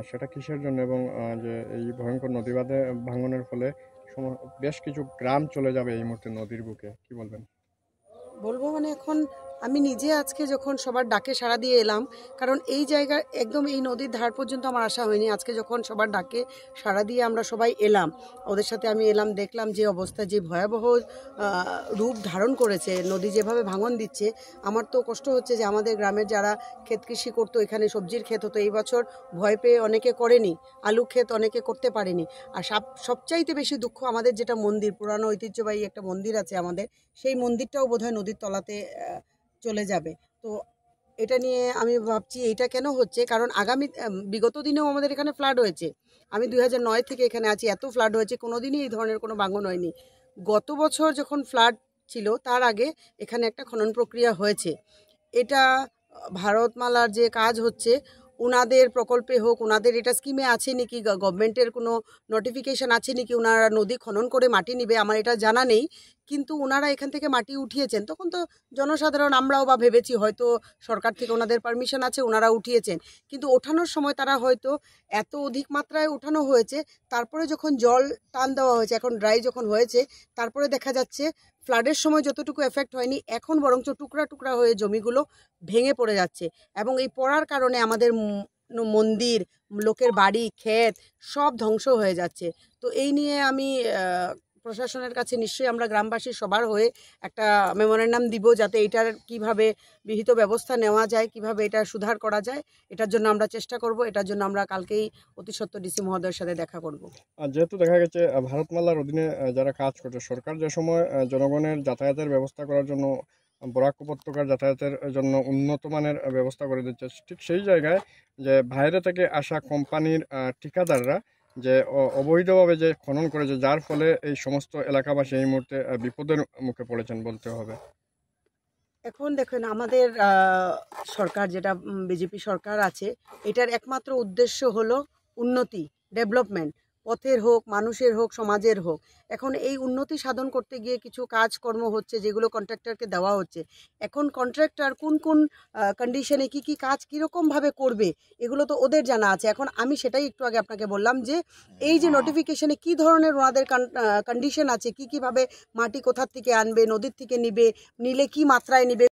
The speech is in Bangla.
সেটা কিসের জন্য এবং যে এই ভয়ঙ্কর নদীবাঁধে ভাঙনের ফলে বেশ কিছু গ্রাম চলে যাবে এই মুহূর্তে নদীর বুকে, কি বলবেন? বলবো মানে এখন আমি নিজে আজকে যখন সবার ডাকে সাড়া দিয়ে এলাম, কারণ এই জায়গা একদম এই নদীর ধার পর্যন্ত আমার আসা হয়নি। আজকে যখন সবার ডাকে সাড়া দিয়ে আমরা সবাই এলাম, ওদের সাথে আমি এলাম, দেখলাম যে অবস্থা, যে ভয়াবহ রূপ ধারণ করেছে নদী, যেভাবে ভাঙন দিচ্ছে, আমার তো কষ্ট হচ্ছে যে আমাদের গ্রামের যারা ক্ষেত কৃষি করতো, এখানে সবজির ক্ষেত হতো, এই বছর ভয় পেয়ে অনেকে করেনি, আলু ক্ষেত অনেকে করতে পারেনি। আর সবচাইতে বেশি দুঃখ আমাদের যেটা মন্দির, পুরানো ঐতিহ্যবাহী একটা মন্দির আছে আমাদের, সেই মন্দিরটাও বোধহয় নদীর তলাতে চলে যাবে। তো এটা নিয়ে আমি ভাবছি এইটা কেন হচ্ছে, কারণ আগামী বিগত দিনেও আমাদের এখানে ফ্লাড হয়েছে। আমি 2009 থেকে এখানে আছি, এত ফ্লাড হয়েছে, কোনোদিনই এই ধরনের কোনো ভাঙন হয়নি। গত বছর যখন ফ্লাড ছিল তার আগে এখানে একটা খনন প্রক্রিয়া হয়েছে। এটা ভারতমালার যে কাজ হচ্ছে, ওনাদের প্রকল্পে হোক, ওনাদের এটা স্কিমে আছে নাকি, গভর্নমেন্টের কোনো নোটিফিকেশন আছে নাকি ওনারা নদী খনন করে মাটি নিবে, আমার এটা জানা নেই। কিন্তু ওনারা এখান থেকে মাটি উঠিয়েছেন, তখন তো জনসাধারণ আমরাও বা ভেবেছি হয়তো সরকার থেকে ওনাদের পারমিশন আছে, ওনারা উঠিয়েছেন। কিন্তু ওঠানোর সময় তারা হয়তো এত অধিক মাত্রায় ওঠানো হয়েছে, তারপরে যখন জল টান দেওয়া হয়েছে, এখন ড্রাই যখন হয়েছে, তারপরে দেখা যাচ্ছে ফ্লাডের সময় যতটুকু এফেক্ট হয়নি, এখন বরঞ্চ টুকরা টুকরা হয়ে জমিগুলো ভেঙে পড়ে যাচ্ছে। এবং এই পড়ার কারণে আমাদের মন্দির, লোকের বাড়ি, ক্ষেত সব ধ্বংস হয়ে যাচ্ছে। তো এই নিয়ে আমি প্রশাসনের কাছে নিশ্চয়ই আমরা গ্রামবাসী সবার হয়ে একটা মেমোরেন্ডাম দিব, যাতে এটার কিভাবে বিহিত ব্যবস্থা নেওয়া যায়, কিভাবে এটা সুধার করা যায়, এটার জন্য আমরা চেষ্টা করব। এটার জন্য আমরা কালকেই অতি সত্বর ডিসি মহোদয়ের সাথে দেখা করব। আর যেহেতু দেখা গেছে ভারতমালার অধীনে যারা কাজ করছে, সরকার যে সময় জনগণের যাতায়াতের ব্যবস্থা করার জন্য, বরাক উপত্যকার যাতায়াতের জন্য উন্নত মানের ব্যবস্থা করে দিচ্ছে, ঠিক সেই জায়গায় যে বাইরে থেকে আসা কোম্পানির ঠিকাদাররা যে অবৈধভাবে যে খনন করেছে, যার ফলে এই সমস্ত এলাকাবাসী এই মুহূর্তে বিপদের মুখে পড়েছেন বলতে হবে। এখন দেখেন আমাদের সরকার, যেটা বিজেপি সরকার আছে, এটার একমাত্র উদ্দেশ্য হলো উন্নতি, ডেভেলপমেন্ট, পথের হোক, মানুষের হোক, সমাজের হোক। এখন এই উন্নতি সাধন করতে গিয়ে কিছু কাজকর্ম হচ্ছে যেগুলো কন্ট্রাক্টরকে দেওয়া হচ্ছে। এখন কন্ট্রাক্টর কোন কোন কন্ডিশনে কি কি কাজ কীরকমভাবে করবে, এগুলো তো ওদের জানা আছে। এখন আমি সেটাই একটু আগে আপনাকে বললাম যে এই যে নোটিফিকেশনে কি ধরনের ওনাদের কন্ডিশন আছে, কি কিভাবে মাটি কোথার থেকে আনবে, নদীর থেকে নিবে, নিলে কি মাত্রায় নিবে,